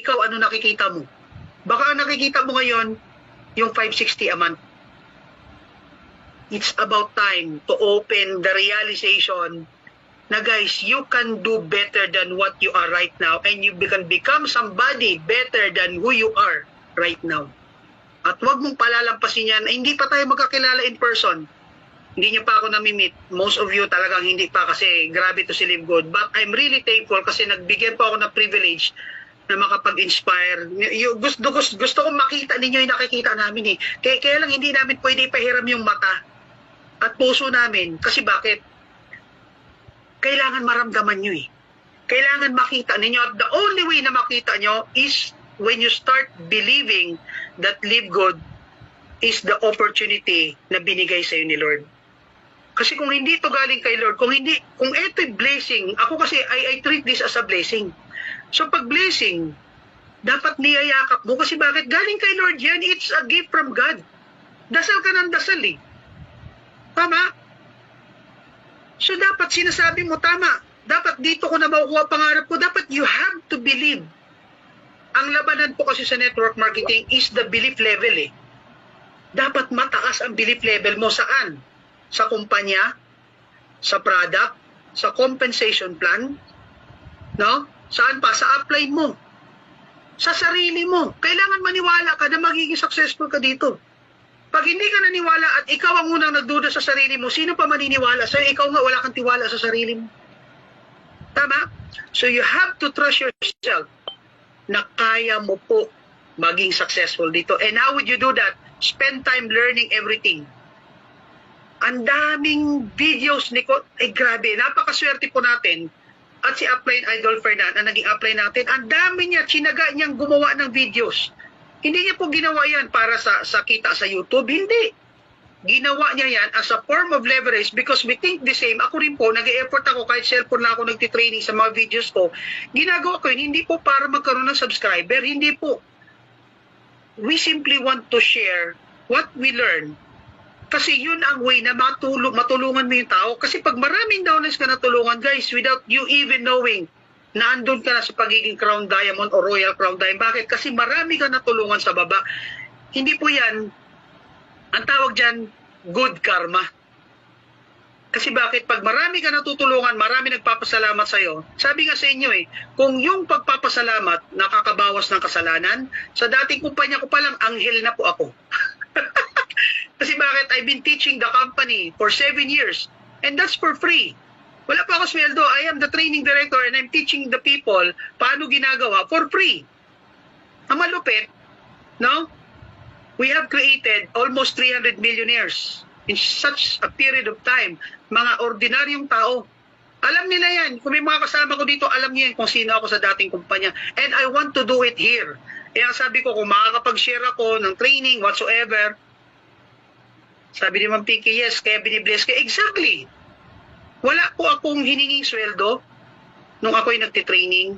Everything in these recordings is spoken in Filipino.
ikaw ano nakikita mo. Baka ang nakikita mo ngayon, yung 560 a month. It's about time to open the realization na guys, you can do better than what you are right now and you can become somebody better than who you are right now. At huwag mong palalampasin yan, hindi pa tayo magkakilala in person. Hindi niya pa ako nami-meet. Most of you talagang hindi pa kasi grabe to si Live Good. But I'm really thankful kasi nagbigyan po ako ng privilege na makapag-inspire. Gusto kong makita ninyo yung nakikita namin eh. Kaya lang hindi namin pwede ipahiram yung mata at puso namin. Kasi bakit? Kailangan maramdaman nyo eh. Kailangan makita ninyo. At the only way na makita nyo is when you start believing that Live Good is the opportunity na binigay sa iyo ni Lord. Kasi kung hindi ito galing kay Lord, kung ito'y blessing, ako kasi I treat this as a blessing. So pag blessing, dapat niyayakap mo kasi bakit? Galing kay Lord yan, it's a gift from God. Dasal ka ng dasal eh. Tama? So dapat sinasabi mo, tama. Dapat dito ko na makukuha pangarap ko. Dapat you have to believe. Ang labanan po kasi sa network marketing is the belief level eh. Dapat mataas ang belief level mo. Saan? Sa kumpanya, sa product, sa compensation plan, no? Saan pa? Sa upline mo. Sa sarili mo. Kailangan maniwala ka na magiging successful ka dito. Pag hindi ka naniwala at ikaw ang unang nagduda sa sarili mo, sino pa maniniwala sa'yo? Ikaw nga wala kang tiwala sa sarili mo. Tama? So you have to trust yourself na kaya mo po maging successful dito. And how would you do that? Spend time learning everything. Ang daming videos ni Ko, grabe, napakaswerte po natin. At si Upline Idol Fernand, ang naging upline natin, ang dami niya, sinaga niyang gumawa ng videos. Hindi niya po ginawa yan para sa kita sa YouTube, hindi. Ginawa niya yan as a form of leverage because we think the same. Ako rin po, nag-e-effort ako kahit cellphone na ako nagtitraining sa mga videos ko. Ginagawa ko yun, hindi po para magkaroon ng subscriber, hindi po. We simply want to share what we learn. Kasi yun ang way na matulungan mo yung tao. Kasi pag maraming downlines ka natulungan, guys, without you even knowing na andun ka na sa pagiging Crown Diamond o Royal Crown Diamond. Bakit? Kasi marami ka natulungan sa baba. Hindi po yan, ang tawag dyan, good karma. Kasi bakit? Pag marami ka natutulungan, marami nagpapasalamat sa'yo. Sabi nga sa inyo eh, kung yung pagpapasalamat nakakabawas ng kasalanan, sa dating kumpanya ko palang, anghel na po ako. Kasi bakit? I've been teaching the company for 7 years. And that's for free. Wala pa ako sweldo. I am the training director and I'm teaching the people paano ginagawa for free. Ang malupit, no? We have created almost 300 millionaires in such a period of time. Mga ordinaryong tao. Alam nila yan. Kung may mga kasama ko dito, alam niya kung sino ako sa dating kumpanya. And I want to do it here. Kaya sabi ko, kung makakapag-share ako ng training, whatsoever, sabi ni Ma'am Pinky, yes, kaya binibless ka. Exactly. Wala po akong hininging sweldo nung ako'y nagtitraining.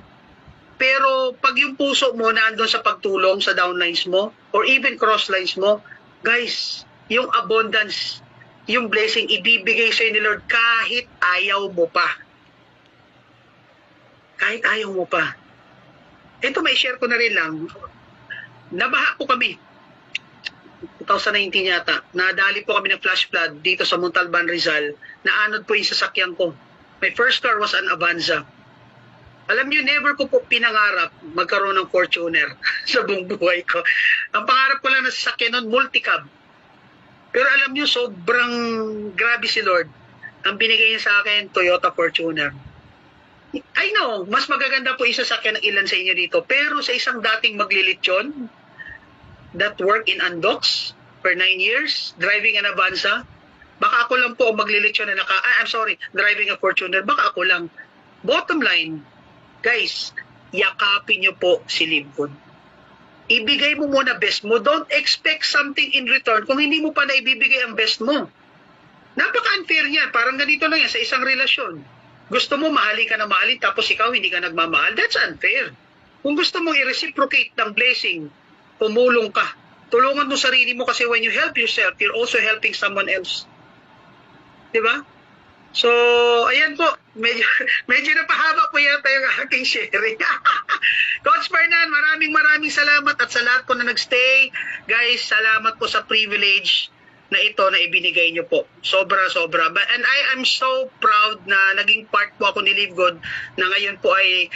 Pero pag yung puso mo naandun sa pagtulong sa downlines mo or even crosslines mo, guys, yung abundance, yung blessing, ibibigay sa'yo ni Lord kahit ayaw mo pa. Kahit ayaw mo pa. Ito, may share ko na rin lang. Nabaha po kami. 2019 yata, nadali po kami ng flash flood dito sa Montalban, Rizal. Naanod po yung sasakyan ko. My first car was an Avanza. Alam niyo, never ko po pinangarap magkaroon ng Fortuner sa buong buhay ko. Ang pangarap ko lang na sasakyan nun, multicab. Pero alam niyo, sobrang grabe si Lord. Ang binigay niya sa akin, Toyota Fortuner. I know, mas magaganda po yung sasakyan ng ilan sa inyo dito. Pero sa isang dating maglilitsyon, that work in Andox for 9 years, driving an Avanza, baka ako lang po maglilitsyon na driving a Fortuner, baka ako lang. Bottom line, guys, yakapin nyo po si Live Good. Ibigay mo muna best mo. Don't expect something in return kung hindi mo pa na ibibigay ang best mo. Napaka-unfair niyan. Parang ganito lang yan sa isang relasyon. Gusto mo mahalin ka na mahalin tapos ikaw hindi ka nagmamahal. That's unfair. Kung gusto mong i-reciprocate ng blessing, tumulong ka. Tulungan mo sarili mo kasi when you help yourself, you're also helping someone else. Diba? So, ayan po, medyo, medyo napahaba po yata yung aking sharing. Coach Fernan, maraming salamat at sa lahat po na nagstay. Guys, salamat po sa privilege na ito na ibinigay nyo po. Sobra. And I am so proud na naging part po ako ni Live Good na ngayon po ay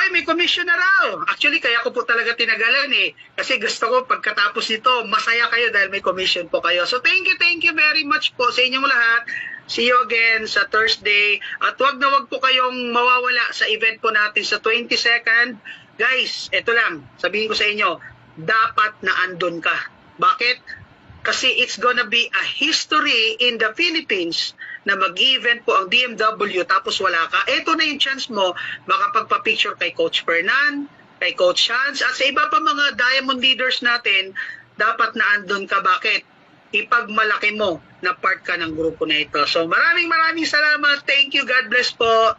may commission na raw. Actually, kaya ko po talaga tinagalan eh. Kasi gusto ko pagkatapos nito, masaya kayo dahil may commission po kayo. So thank you very much po sa inyong lahat. See you again sa Thursday. At wag na wag po kayong mawawala sa event po natin sa 22nd. Guys, ito lang, sabihin ko sa inyo, dapat na andun ka. Bakit? Kasi it's gonna be a history in the Philippines na mag-event po ang DMW tapos wala ka. Ito na yung chance mo makapagpa-picture kay Coach Fernan, kay Coach Hans, at sa iba pa mga diamond leaders natin, dapat na andun ka. Bakit? Ipagmalaki mo na part ka ng grupo na ito. So maraming salamat. Thank you. God bless po.